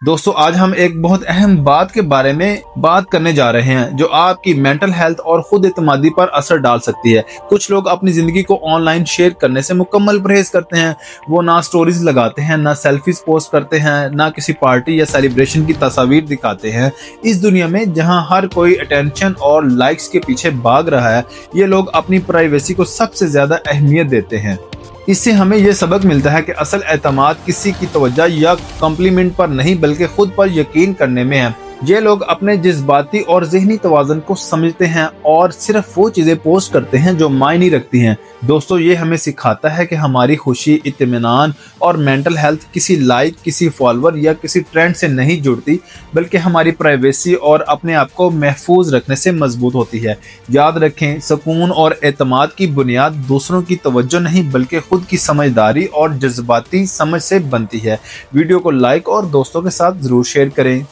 दोस्तों आज हम एक बहुत अहम बात के बारे में बात करने जा रहे हैं जो आपकी मेंटल हेल्थ और खुद एतमादी पर असर डाल सकती है। कुछ लोग अपनी जिंदगी को ऑनलाइन शेयर करने से मुकम्मल परहेज करते हैं। वो ना स्टोरीज लगाते हैं, ना सेल्फीज पोस्ट करते हैं, ना किसी पार्टी या सेलिब्रेशन की तस्वीर दिखाते हैं। इस दुनिया में जहां हर कोई अटेंशन और लाइक्स के पीछे भाग रहा है, ये लोग अपनी प्राइवेसी को सबसे ज्यादा अहमियत देते हैं। इससे हमें यह सबक मिलता है कि असल एतमाद किसी की तवज्जो या कॉम्प्लीमेंट पर नहीं बल्कि खुद पर यकीन करने में है। ये लोग अपने जज्बाती और ज़हनी तवाज़ुन को समझते हैं और सिर्फ वो चीज़ें पोस्ट करते हैं जो मायने रखती हैं। दोस्तों ये हमें सिखाता है कि हमारी खुशी, इत्मीनान और मेंटल हेल्थ किसी लाइक, किसी फॉलोअर या किसी ट्रेंड से नहीं जुड़ती, बल्कि हमारी प्राइवेसी और अपने आप को महफूज रखने से मजबूत होती है। याद रखें, सुकून और एतमाद की बुनियाद दूसरों की तवज्जो नहीं बल्कि खुद की समझदारी और जज्बाती समझ से बनती है। वीडियो को लाइक और दोस्तों के साथ ज़रूर शेयर करें।